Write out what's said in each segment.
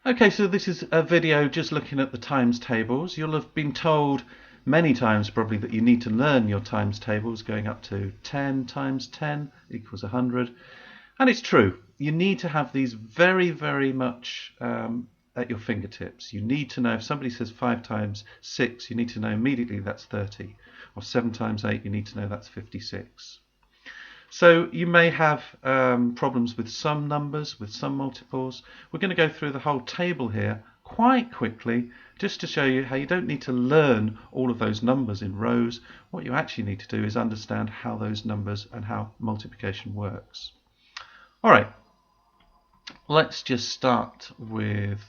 Okay, so this is a video just looking at the times tables. You'll have been told many times probably that you need to learn your times tables going up to 10 times 10 equals 100. And it's true. You need to have these very, very much at your fingertips. You need to know if somebody says 5 times 6, you need to know immediately that's 30. Or 7 times 8, you need to know that's 56. So you may have problems with some numbers, with some multiples. We're going to go through the whole table here quite quickly just to show you how you don't need to learn all of those numbers in rows. What you actually need to do is understand how those numbers and how multiplication works. Alright, let's just start with,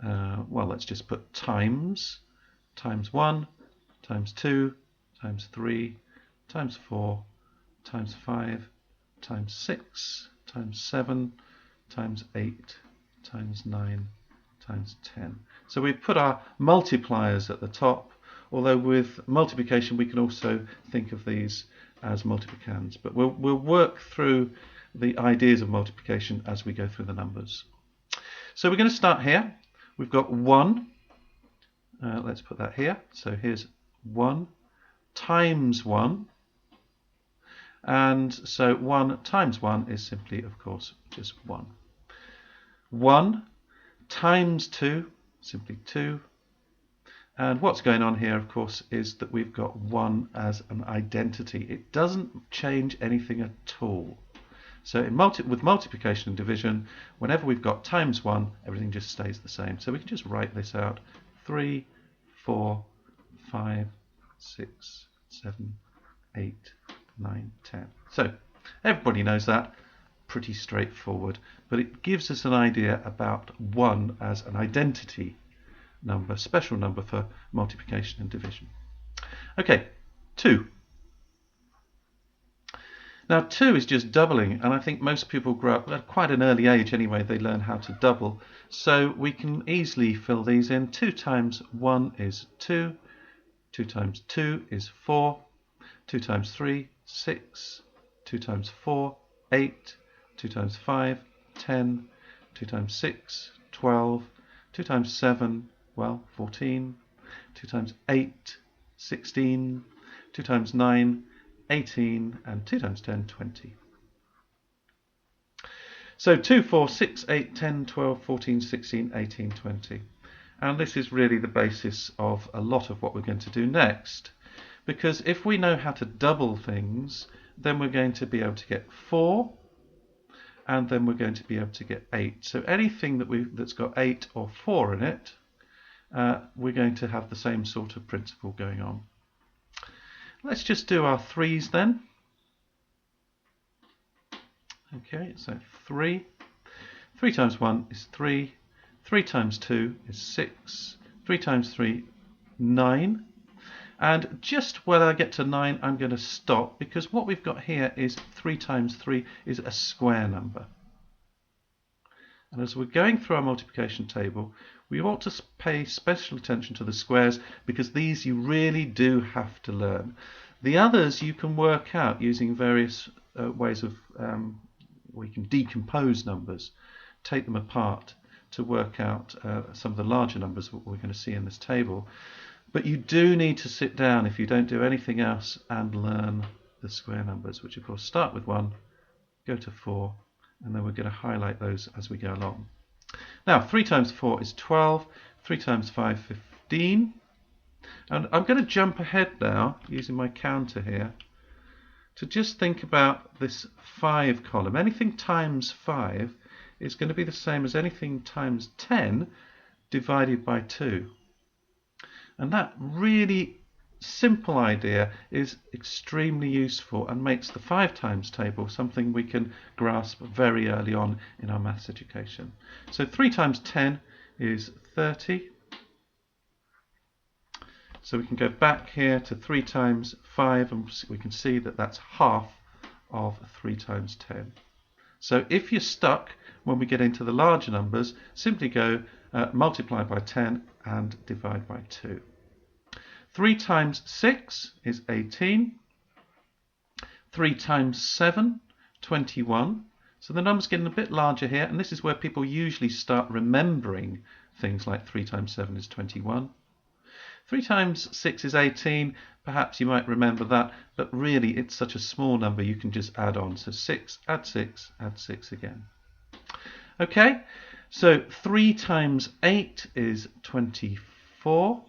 well, let's just put times 1, times 2, times 3, times 4, times 5, times 6, times 7, times 8, times 9, times 10. So we've put our multipliers at the top, although with multiplication we can also think of these as multiplicands. But we'll work through the ideas of multiplication as we go through the numbers. So we're going to start here. We've got 1. Let's put that here. So here's 1 times 1. And so 1 times 1 is simply, of course, just 1. 1 times 2, simply 2. And what's going on here, of course, is that we've got 1 as an identity. It doesn't change anything at all. So with multiplication and division, whenever we've got times 1, everything just stays the same. So we can just write this out. 3, 4, 5, 6, 7, 8, 9, 10. So everybody knows that. Pretty straightforward. But it gives us an idea about 1 as an identity number, special number for multiplication and division. Okay, 2. Now 2 is just doubling, and I think most people grow up at quite an early age anyway, they learn how to double. So we can easily fill these in. 2 times 1 is 2. 2 times 2 is 4. 2 times 3, 6. 2 times 4, 8. 2 times 5, 10. 2 times 6, 12. 2 times 7, well, 14. 2 times 8, 16. 2 times 9, 18. And 2 times 10, 20. So 2, 4, 6, 8, 10, 12, 14, 16, 18, 20. And this is really the basis of a lot of what we're going to do next. Because if we know how to double things, then we're going to be able to get 4, and then we're going to be able to get 8. So anything that's got 8 or 4 in it, we're going to have the same sort of principle going on. Let's just do our 3's then. Okay, so 3. 3 times 1 is 3. 3 times 2 is 6. 3 times 3, 9. And just when I get to 9, I'm going to stop, because what we've got here is 3 times 3 is a square number. And as we're going through our multiplication table, we want to pay special attention to the squares, because these you really do have to learn. The others you can work out using various ways of, we can decompose numbers, take them apart to work out some of the larger numbers that we're going to see in this table. But you do need to sit down, if you don't do anything else, and learn the square numbers, which of course start with 1, go to 4, and then we're going to highlight those as we go along. Now 3 times 4 is 12, 3 times 5, 15. And I'm going to jump ahead now, using my counter here, to just think about this 5 column. Anything times 5 is going to be the same as anything times 10 divided by 2. And that really simple idea is extremely useful and makes the 5 times table something we can grasp very early on in our maths education. So 3 times 10 is 30. So we can go back here to 3 times 5, and we can see that that's half of 3 times 10. So if you're stuck when we get into the larger numbers, simply go multiply by 10 and divide by 2. 3 times 6 is 18. 3 times 7, 21. So the number's getting a bit larger here, and this is where people usually start remembering things like 3 times 7 is 21. 3 times 6 is 18, perhaps you might remember that, but really it's such a small number you can just add on. So 6, add 6, add 6 again. Okay, so 3 times 8 is 24.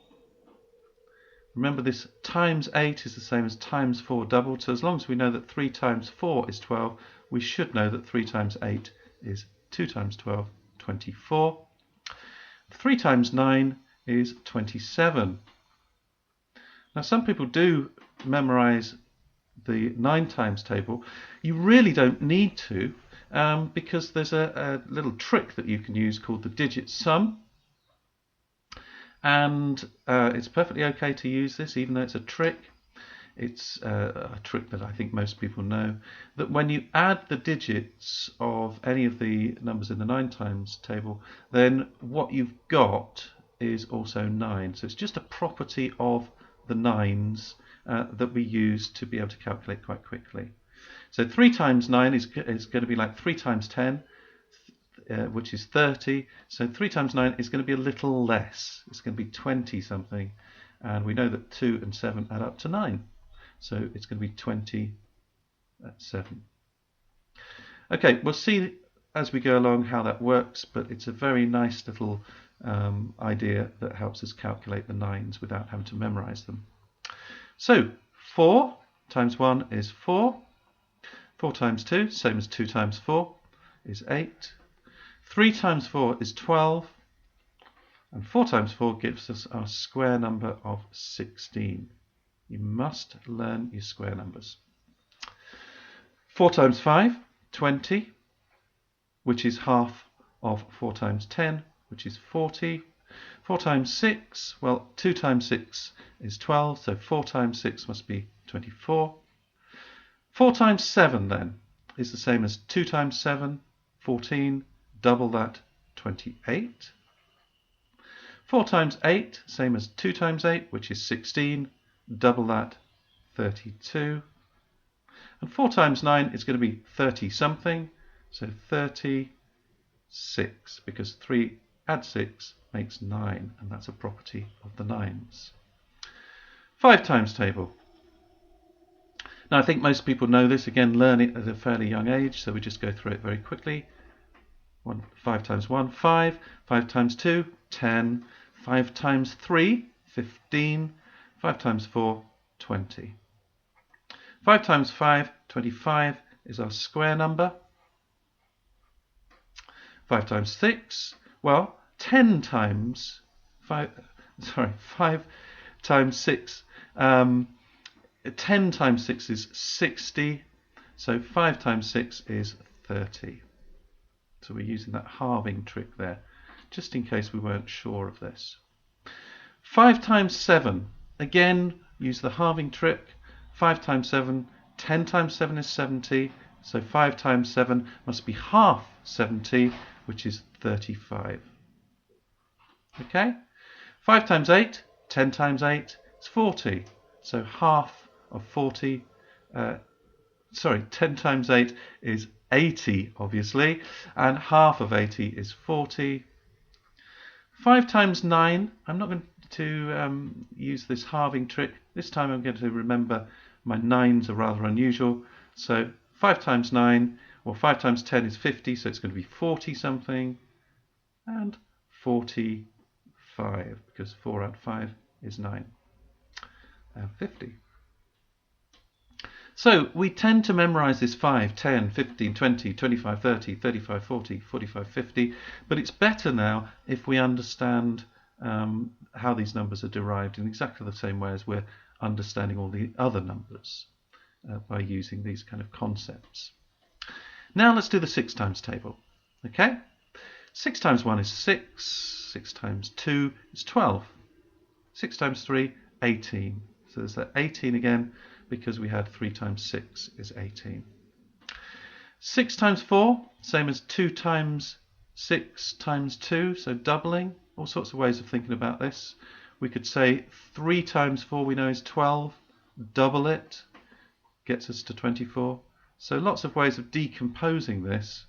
Remember, this times 8 is the same as times 4 doubled, so as long as we know that 3 times 4 is 12, we should know that 3 times 8 is 2 times 12, 24. 3 times 9 is 27. Now some people do memorize the 9 times table. You really don't need to, because there's a little trick that you can use called the digit sum. And it's perfectly okay to use this, even though it's a trick. It's a trick that I think most people know, that when you add the digits of any of the numbers in the 9 times table, then what you've got is also 9. So it's just a property of the 9s that we use to be able to calculate quite quickly. So 3 times 9 is going to be like 3 times 10, which is 30. So 3 times 9 is going to be a little less. It's going to be 20 something. And we know that 2 and 7 add up to 9. So it's going to be 27. Okay, we'll see as we go along how that works, but it's a very nice little idea that helps us calculate the 9s without having to memorize them. So 4 times 1 is 4. 4 times 2, same as 2 times 4, is 8. 3 times 4 is 12. And 4 times 4 gives us our square number of 16. You must learn your square numbers. 4 times 5, 20, which is half of 4 times 10, which is 40. 4 times 6, well, 2 times 6 is 12, so 4 times 6 must be 24. 4 times 7 then is the same as 2 times 7, 14, double that, 28. 4 times 8, same as 2 times 8, which is 16, double that, 32. And 4 times 9 is going to be 30 something, so 36, because 3 add 6 makes 9, and that's a property of the 9s. 5 times table. Now I think most people know this, again learn it at a fairly young age, so we just go through it very quickly. 5 times 1, 5. 5 times 2, 10. 5 times 3, 15. 5 times 4, 20. 5 times 5, 25 is our square number. 5 times 6, well, 5 times 6, 10 times 6 is 60, so 5 times 6 is 30. So we're using that halving trick there, just in case we weren't sure of this. 5 times 7, again, use the halving trick. 5 times 7, 10 times 7 is 70, so 5 times 7 must be half 70, which is 35. Okay? 5 times 8, 10 times 8 is 40, so half of 40, 10 times 8 is 80, obviously, and half of 80 is 40. 5 times 9, I'm not going to use this halving trick. This time I'm going to remember my 9s are rather unusual. So 5 times 9, or 5 times 10 is 50, so it's going to be 40 something, and 45, because 4 add 5 is 9, and 50. So we tend to memorize this 5, 10, 15, 20, 25, 30, 35, 40, 45, 50, but it's better now if we understand how these numbers are derived in exactly the same way as we're understanding all the other numbers by using these kind of concepts. Now let's do the 6 times table. Okay? 6 times 1 is 6, 6 times 2 is 12, 6 times 3, 18. So there's that 18 again, because we had 3 times 6 is 18. 6 times 4, same as 2 times 6 times 2, so doubling. All sorts of ways of thinking about this. We could say 3 times 4 we know is 12, double it, gets us to 24. So lots of ways of decomposing this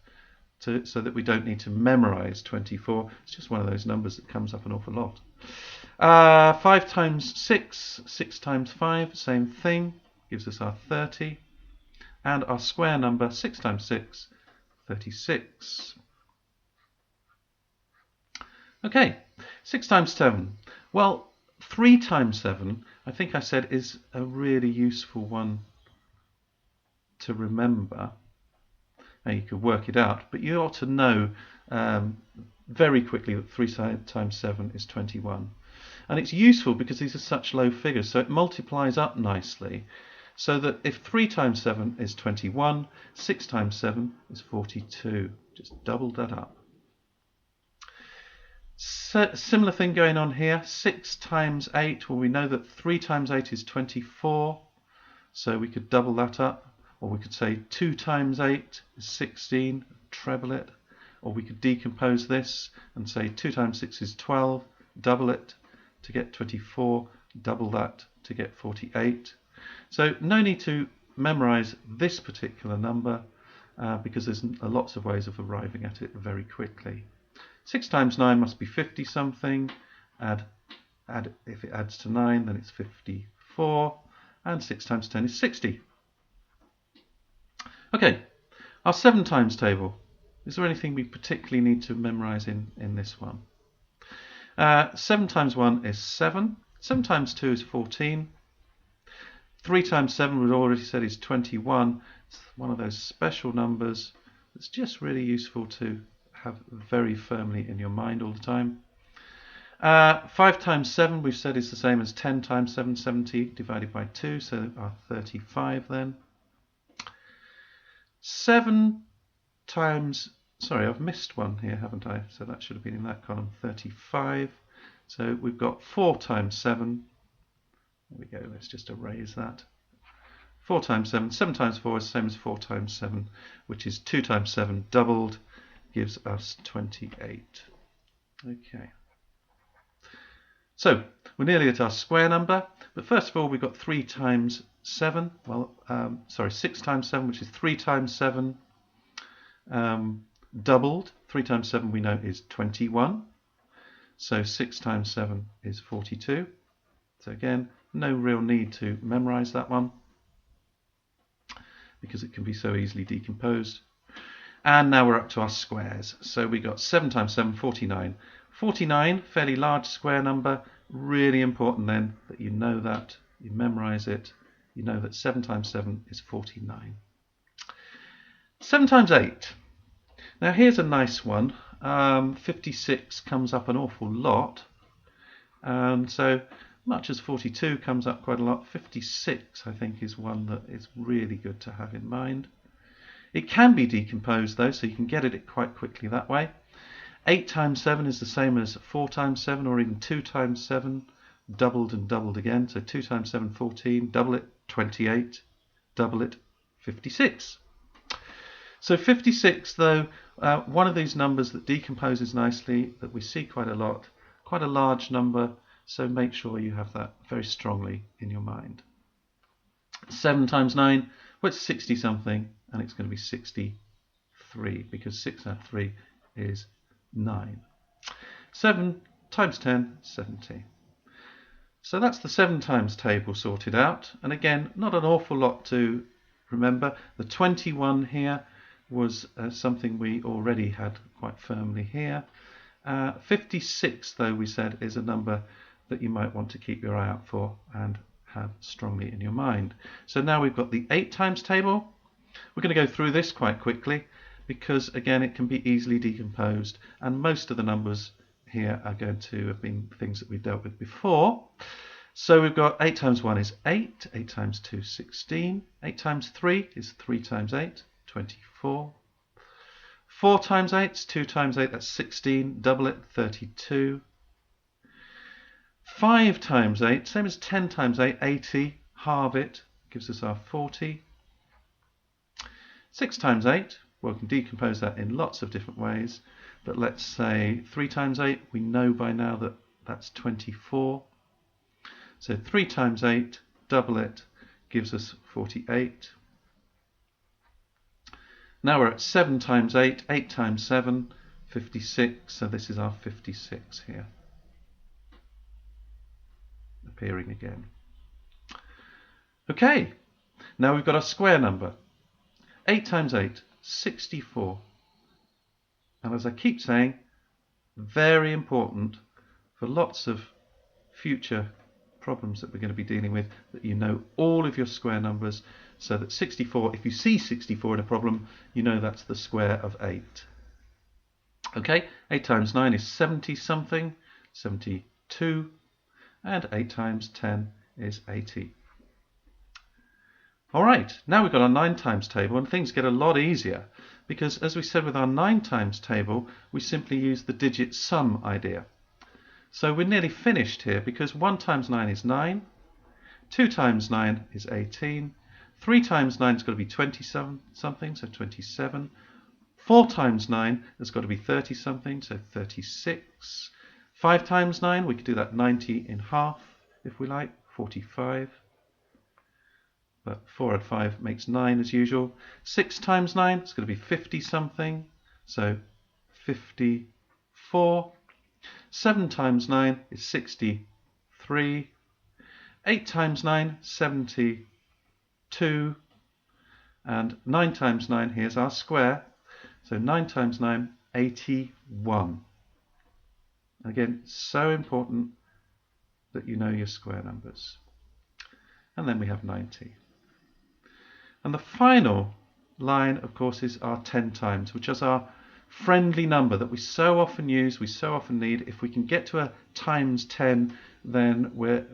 so that we don't need to memorize 24. It's just one of those numbers that comes up an awful lot. 5 times 6, 6 times 5, same thing, gives us our 30. And our square number, 6 times 6, 36. Okay, 6 times 7. Well, 3 times 7, I think I said, is a really useful one to remember. Now you could work it out, but you ought to know very quickly that 3 times 7 is 21. And it's useful because these are such low figures, so it multiplies up nicely. So that if 3 times 7 is 21, 6 times 7 is 42. Just double that up. So, similar thing going on here. 6 times 8, well, we know that 3 times 8 is 24, so we could double that up. Or we could say 2 times 8 is 16, treble it. Or we could decompose this and say 2 times 6 is 12, double it to get 24, double that to get 48. So no need to memorize this particular number because there's lots of ways of arriving at it very quickly. 6 times 9 must be 50 something. If it adds to 9, then it's 54. And 6 times 10 is 60. Okay, our 7 times table. Is there anything we particularly need to memorize in this one? 7 times 1 is 7. 7 times 2 is 14. 3 times 7, we've already said, is 21. It's one of those special numbers that's just really useful to have very firmly in your mind all the time. 5 times 7, we've said, is the same as 10 times 7, 70 divided by 2, so our 35 then. 7 times, sorry, I've missed one here, haven't I? So that should have been in that column, 35. So we've got 4 times 7. There we go, let's just erase that. 4 times 7, 7 times 4 is the same as 4 times 7, which is 2 times 7 doubled, gives us 28. Okay. So we're nearly at our square number, but first of all we've got 3 times 7, well, 6 times 7, which is 3 times 7 doubled. 3 times 7 we know is 21, so 6 times 7 is 42. So again, no real need to memorize that one because it can be so easily decomposed. And now we're up to our squares. So we got 7 times 7, 49. 49, fairly large square number, really important then that you know that, you memorize it, you know that 7 times 7 is 49. 7 times 8. Now here's a nice one. 56 comes up an awful lot, and so much as 42 comes up quite a lot, 56 I think is one that is really good to have in mind. It can be decomposed though, so you can get at it quite quickly that way. 8 times 7 is the same as 4 times 7, or even 2 times 7 doubled and doubled again. So 2 times 7, 14, double it, 28, double it, 56. So 56 though, one of these numbers that decomposes nicely, that we see quite a lot, quite a large number, so make sure you have that very strongly in your mind. 7 times 9, well, it's 60 something, and it's going to be 63 because 6 add 3 is 9. 7 times 10, 70. So that's the 7 times table sorted out, and again, not an awful lot to remember. The 21 here was something we already had quite firmly here. 56 though, we said, is a number that you might want to keep your eye out for and have strongly in your mind. So now we've got the 8 times table. We're going to go through this quite quickly because again it can be easily decomposed, and most of the numbers here are going to have been things that we've dealt with before. So we've got 8 times 1 is 8, 8 times 2 is 16, 8 times 3 is 3 times 8, 24. 4 times 8 is 2 times 8, that's 16, double it, 32. 5 times 8, same as 10 times 8, 80, halve it, gives us our 40. 6 times 8, well, we can decompose that in lots of different ways, but let's say 3 times 8, we know by now that that's 24. So 3 times 8, double it, gives us 48. Now we're at 7 times 8, 8 times 7, 56, so this is our 56 here, appearing again. Okay, now we've got our square number. 8 times 8, 64. And as I keep saying, very important for lots of future problems that we're going to be dealing with, that you know all of your square numbers, so that 64, if you see 64 in a problem, you know that's the square of 8. Okay, 8 times 9 is 70 something, 72, and 8 times 10 is 80. Alright, now we've got our 9 times table, and things get a lot easier, because as we said with our 9 times table, we simply use the digit sum idea. So we're nearly finished here, because 1 times 9 is 9, 2 times 9 is 18, 3 times 9 has got to be 27 something, so 27, 4 times 9 has got to be 30 something, so 36, 5 times 9, we could do that 90 in half, if we like, 45, but 4 and 5 makes 9 as usual. 6 times 9 is going to be 50 something, so 54. 7 times 9 is 63. 8 times 9, 72. And 9 times 9, here's our square. So 9 times 9, 81. Again, so important that you know your square numbers. And then we have 90. And the final line, of course, is our 10 times, which is our friendly number that we so often use, we so often need. If we can get to a times 10, then we're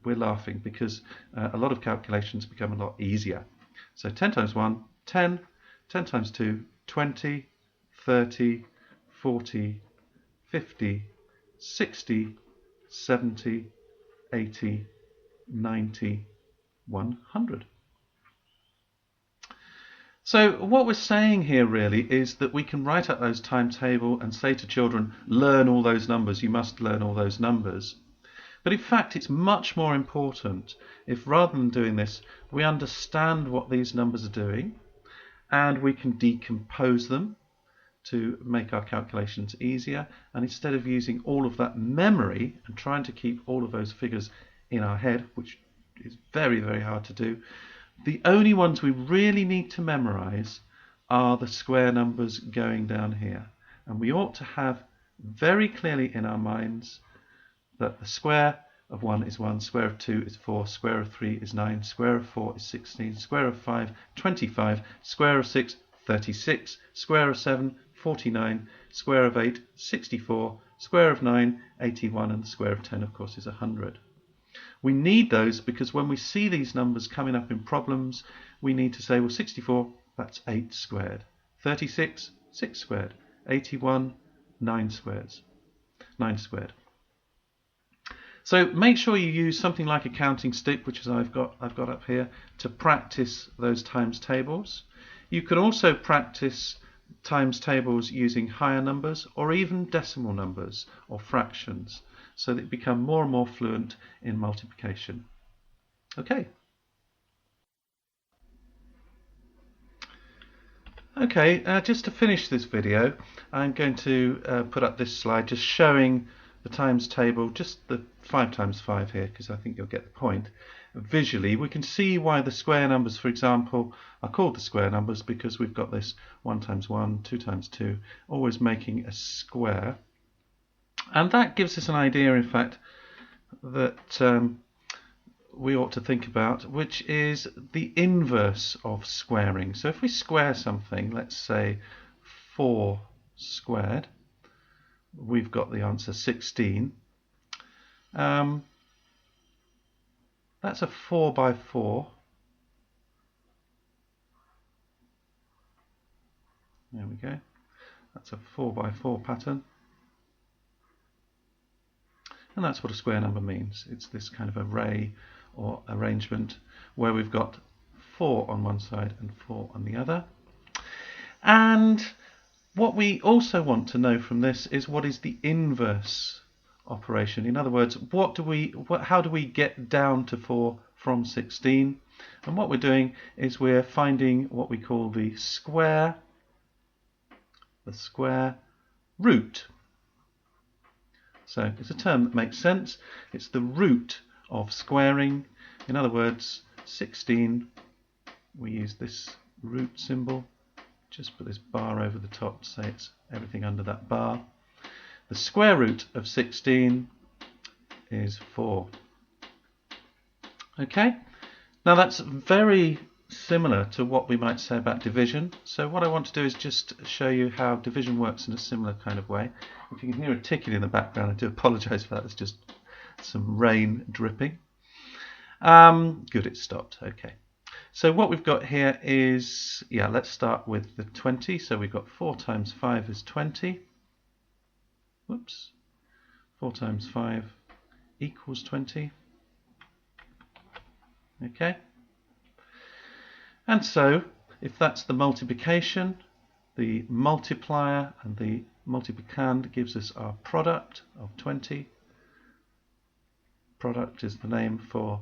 laughing, because a lot of calculations become a lot easier. So 10 times 1, 10, 10 times 2, 20, 30, 40, 50, 60, 70, 80, 90, 100. So what we're saying here really is that we can write up those timetable and say to children, learn all those numbers, you must learn all those numbers. But in fact, it's much more important if, rather than doing this, we understand what these numbers are doing, and we can decompose them to make our calculations easier. And instead of using all of that memory and trying to keep all of those figures in our head, which is very, very hard to do, the only ones we really need to memorize are the square numbers going down here. And we ought to have very clearly in our minds that the square of 1 is 1, square of 2 is 4, square of 3 is 9, square of 4 is 16, square of 5, 25, square of 6, 36, square of 7, 49, square of 8, 64, square of 9, 81, and the square of 10, of course, is 100. We need those because when we see these numbers coming up in problems, we need to say, well, 64, that's 8 squared. 36, 6 squared. 81, 9 squared. So make sure you use something like a counting stick, which is I've got up here, to practice those times tables. You can also practice times tables using higher numbers or even decimal numbers or fractions, so that you become more and more fluent in multiplication. Okay. Okay, just to finish this video, I'm going to put up this slide just showing the times table, just the 5 times 5 here, because I think you'll get the point. Visually, we can see why the square numbers, for example, are called the square numbers, because we've got this 1 times 1, 2 times 2, always making a square. And that gives us an idea, in fact, that we ought to think about, which is the inverse of squaring. So if we square something, let's say 4 squared, we've got the answer 16. That's a 4 by 4. There we go. That's a 4 by 4 pattern. And that's what a square number means. It's this kind of array or arrangement where we've got 4 on one side and 4 on the other. And what we also want to know from this is what is the inverse operation. In other words, how do we get down to 4 from 16? And what we're doing is we're finding what we call the square root. So it's a term that makes sense. It's the root of squaring. In other words, 16, we use this root symbol. Just put this bar over the top to say it's everything under that bar. The square root of 16 is 4. Okay, now that's very similar to what we might say about division. So what I want to do is just show you how division works in a similar kind of way. If you can hear a ticking in the background, I do apologise for that. It's just some rain dripping. Good, it stopped. Okay. So what we've got here is, let's start with the 20. So we've got 4 times 5 is 20. Whoops. 4 times 5 equals 20. Okay. And so, if that's the multiplication, the multiplier and the multiplicand gives us our product of 20. Product is the name for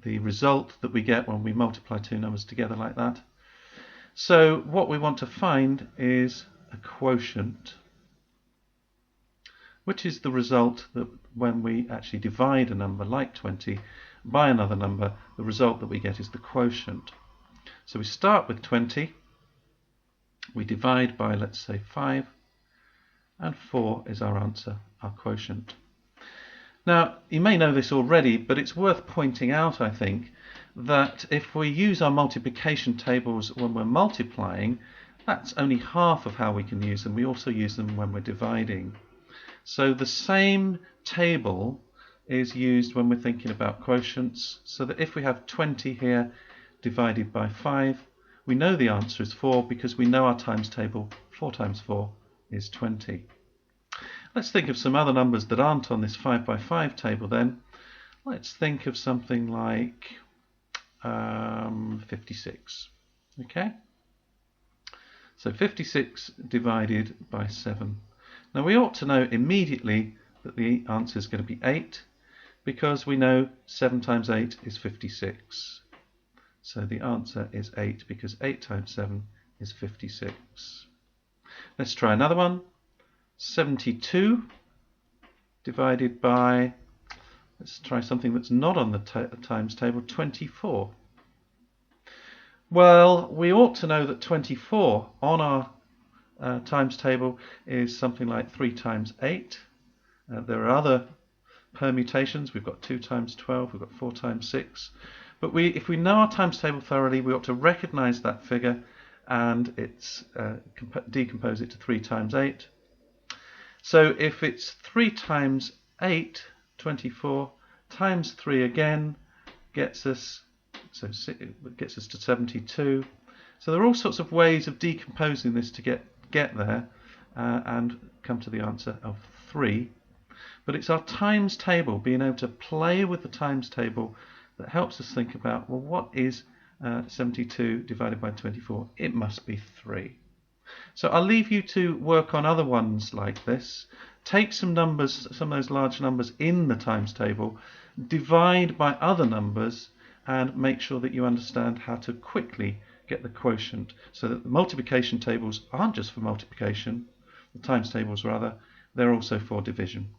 the result that we get when we multiply two numbers together like that. So what we want to find is a quotient, which is the result that when we actually divide a number like 20 by another number, the result that we get is the quotient. So we start with 20, we divide by, let's say, 5, and 4 is our answer, our quotient. Now, you may know this already, but it's worth pointing out, I think, that if we use our multiplication tables when we're multiplying, that's only half of how we can use them. We also use them when we're dividing. So the same table is used when we're thinking about quotients, so that if we have 20 here divided by 5, we know the answer is 4 because we know our times table. 4 times 4 is 20. Let's think of some other numbers that aren't on this 5 by 5 table then. Let's think of something like 56. Okay? So 56 divided by 7. Now we ought to know immediately that the answer is going to be 8 because we know 7 times 8 is 56. So the answer is 8 because 8 times 7 is 56. Let's try another one. 72 divided by, let's try something that's not on the times table, 24. Well, we ought to know that 24 on our times table is something like 3 times 8. There are other permutations. We've got 2 times 12, we've got 4 times 6. But if we know our times table thoroughly, we ought to recognize that figure and decompose it to 3 times 8. So if it's 3 times 8, 24, times 3 again gets us to 72. So there are all sorts of ways of decomposing this to get there and come to the answer of 3. But it's our times table, being able to play with the times table, that helps us think about, well, what is 72 divided by 24? It must be 3. So I'll leave you to work on other ones like this. Take some numbers, some of those large numbers in the times table, divide by other numbers, and make sure that you understand how to quickly get the quotient, so that the multiplication tables aren't just for multiplication, the times tables rather, they're also for division.